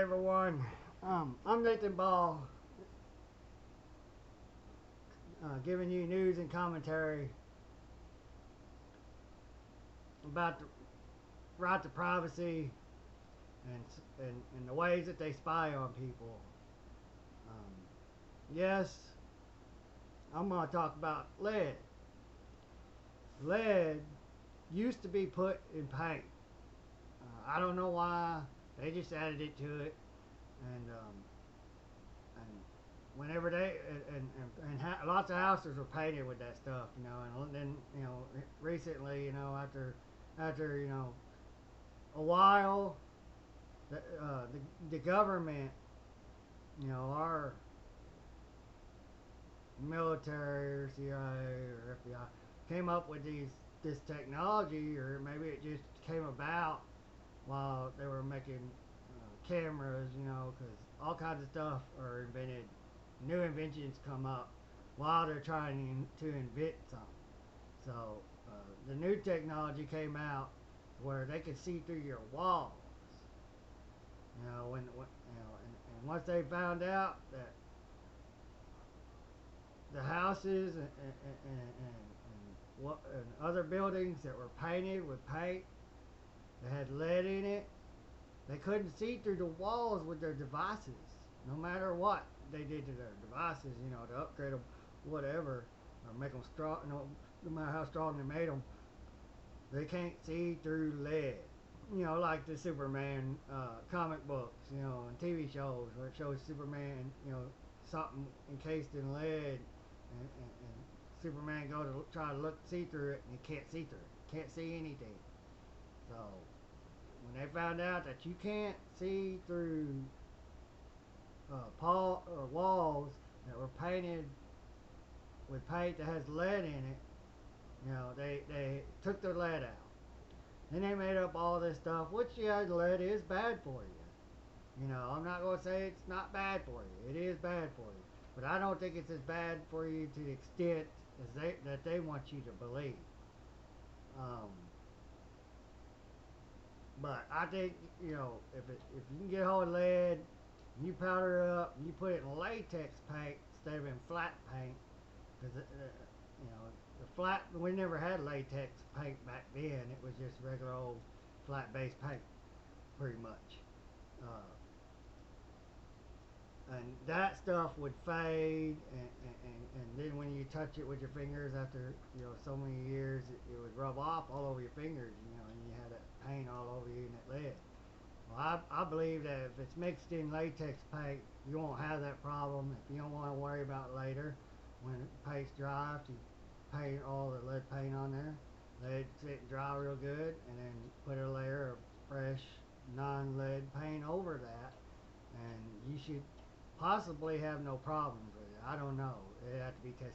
Hi everyone. I'm Nathan Ball, giving you news and commentary about the right to privacy and and the ways that they spy on people. Um, yes, I'm going to talk about lead. Lead used to be put in paint. I don't know why they just added it to it, and whenever they lots of houses were painted with that stuff, and then recently, after a while, the government, our military or CIA or FBI came up with this technology, or maybe it just came about while they were making cameras, because all kinds of stuff are invented. New inventions come up while they're trying to invent something. So the new technology came out where they could see through your walls. And once they found out that the houses and other buildings that were painted with paint that had lead in it, they couldn't see through the walls with their devices, no matter what they did to their devices, to upgrade them, whatever, or make them strong. No matter how strong they made them, they can't see through lead. Like the Superman comic books, and TV shows where it shows Superman, something encased in lead, and Superman go to try to see through it, and he can't see through it, can't see anything. So when they found out that you can't see through walls that were painted with paint that has lead in it, they took the lead out. Then they made up all this stuff, which, yeah, lead is bad for you. I'm not going to say it's not bad for you. It is bad for you. But I don't think it's as bad for you to the extent that they want you to believe. Um, but I think, if you can get hold of lead, you powder it up, and you put it in latex paint instead of in flat paint, because the flat, we never had latex paint back then. It was just regular old flat base paint, pretty much. Uh, and that stuff would fade, and then when you touch it with your fingers after so many years, it would rub off all over your fingers, and you had that paint all over you and that lead. Well, I believe that if it's mixed in latex paint, you won't have that problem. If you don't want to worry about it later, when the paint's dry, after you paint all the lead paint on there, let it sit and dry real good, and then put a layer of fresh non-lead paint over that, and you should possibly have no problems with it. I don't know. It have to be tested.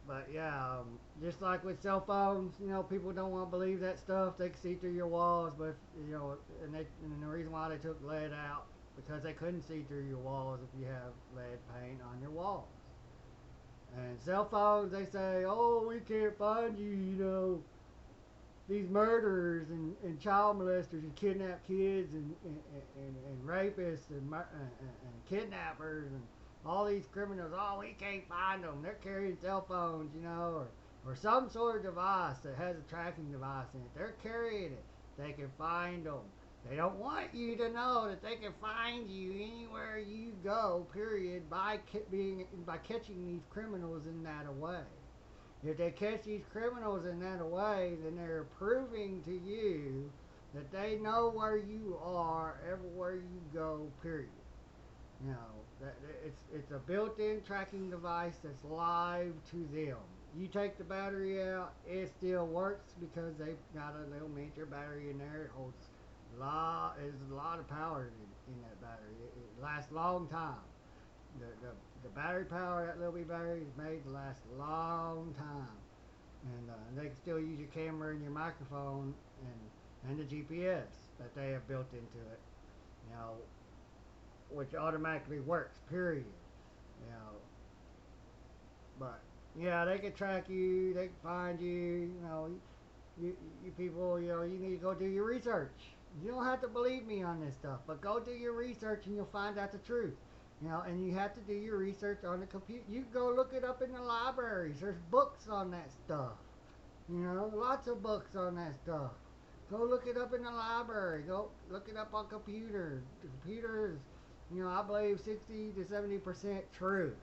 But yeah, just like with cell phones, people don't want to believe that stuff. They can see through your walls, but and the reason why they took lead out, because they couldn't see through your walls if you have lead paint on your walls. And cell phones, they say, oh, we can't find you, these murderers and child molesters and kidnap kids and rapists and kidnappers and all these criminals. Oh, we can't find them. They're carrying cell phones, or some sort of device that has a tracking device in it. They're carrying it. They can find them. They don't want you to know that they can find you anywhere you go, period, by catching these criminals in that way. If they catch these criminals in that way, then they're proving to you that they know where you are everywhere you go, period. It's a built-in tracking device that's live to them. You take the battery out, it still works because they've got a little miniature battery in there. It holds there's a lot of power in that battery. It lasts a long time. The battery power, that little bitty battery, is made to last a long time. And they can still use your camera and your microphone and the GPS that they have built into it, you know, which automatically works, period. You know, but yeah, they can track you, they can find you, you people, you need to go do your research. You don't have to believe me on this stuff, but go do your research and you'll find out the truth. And you have to do your research on the computer. You can go look it up in the libraries. There's books on that stuff. Lots of books on that stuff. Go look it up in the library. Go look it up on computer. The computer is, I believe 60 to 70% truth.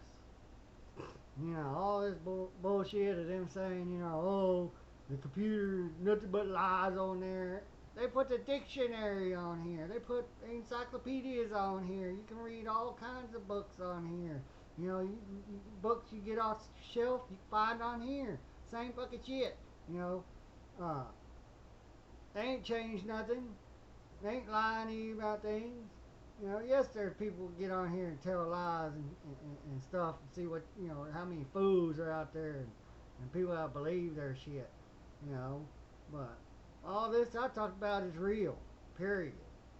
All this bullshit of them saying, oh, the computer, nothing but lies on there. They put the dictionary on here. They put encyclopedias on here. You can read all kinds of books on here. Books you get off the shelf, you find on here. Same fucking shit. Uh, they ain't changed nothing. They ain't lying to you about things. Yes, there's people who get on here and tell lies and stuff and see what, how many fools are out there and people that believe their shit, But all this I talked about is real, period.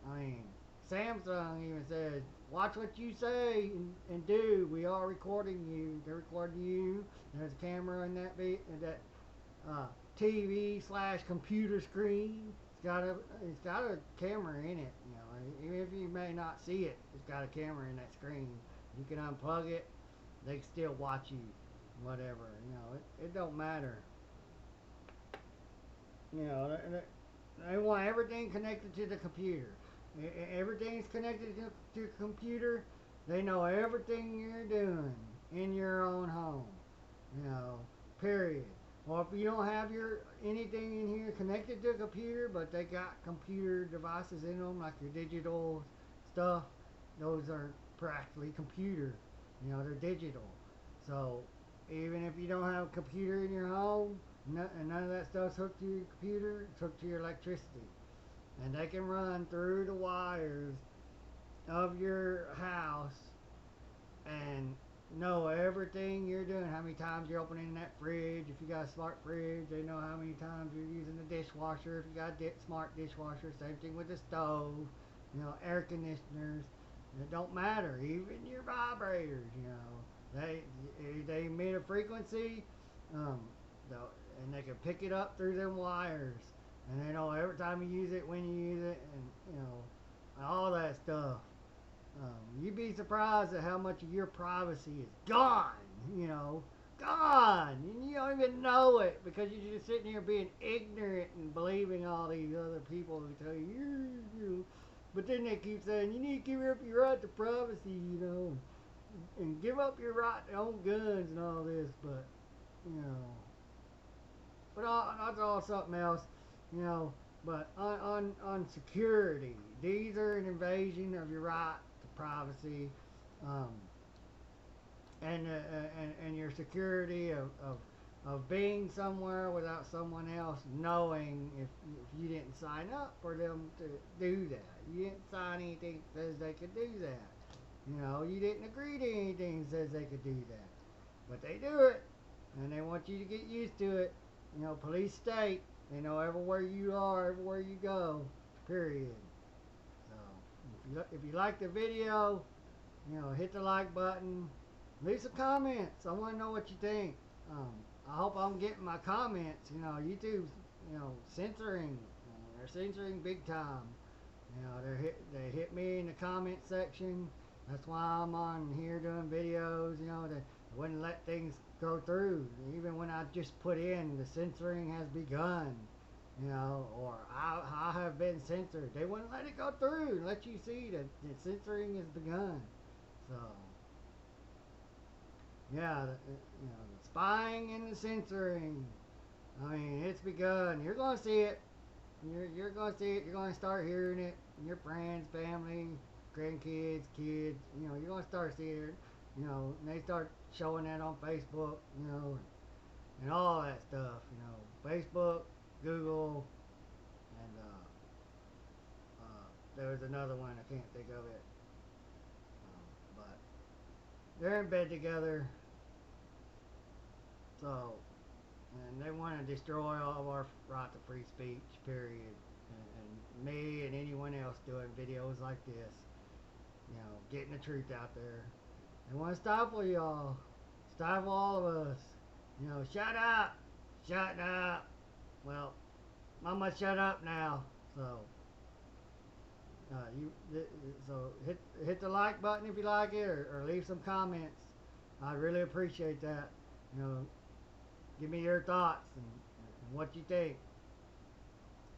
I mean, Samsung even said, watch what you say and do. We are recording you. They're recording you. There's a camera in that TV/computer screen. It's got a camera in it. Even if you may not see it, it's got a camera in that screen. You can unplug it. They can still watch you. Whatever. It don't matter. They want everything connected to the computer. Everything's connected to the computer. They know everything you're doing in your own home. Period. Or if you don't have anything in here connected to a computer, but they got computer devices in them, like your digital stuff, those are practically computer. They're digital. So even if you don't have a computer in your home, and none of that stuff's hooked to your computer, it's hooked to your electricity. And they can run through the wires of your house and know everything you're doing, how many times you're opening that fridge. If you got a smart fridge, they know how many times you're using the dishwasher. If you got a smart dishwasher, same thing with the stove, air conditioners. It don't matter, even your vibrators, they emit a frequency, and they can pick it up through them wires, and they know every time you use it, when you use it, and all that stuff. You'd be surprised at how much of your privacy is gone, gone, and you don't even know it because you're just sitting here being ignorant and believing all these other people who tell you, but then they keep saying you need to give up your right to privacy, and give up your right to own guns and all this, but that's all something else, but on security, these are an invasion of your right privacy, and your security of being somewhere without someone else knowing if you didn't sign up for them to do that. You didn't sign anything that says they could do that. You didn't agree to anything that says they could do that. But they do it, and they want you to get used to it. Police state, they know everywhere you are, everywhere you go, period. If you like the video, hit the like button. Leave some comments. I want to know what you think. I hope I'm getting my comments. YouTube's, censoring. They're censoring big time. They hit me in the comment section. That's why I'm on here doing videos. They wouldn't let things go through. Even when I just put in the censoring has begun. Or I have been censored. They wouldn't let it go through and let you see that the censoring has begun. So, yeah, the spying and the censoring. I mean, it's begun. You're going to see it. You're going to see it. You're going to start hearing it. Your friends, family, grandkids, kids. You're going to start seeing it. And they start showing that on Facebook, and all that stuff. Facebook, Google, and there was another one, I can't think of it, but they're in bed together, so, and they want to destroy all of our right to free speech, period, and me and anyone else doing videos like this, getting the truth out there. They want to stifle y'all, stifle all of us, shut up, shut up. Well, I'm gonna shut up now. So, so hit the like button if you like it, or leave some comments. I'd really appreciate that. You know, give me your thoughts and what you think.